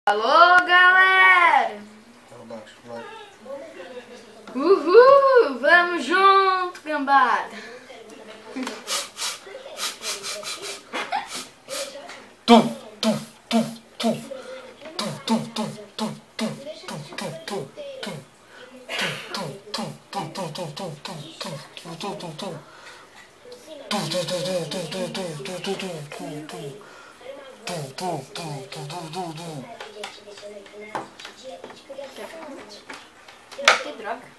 Alô, galera! Vai. Uhul! Vamos junto, cambada! Que droga!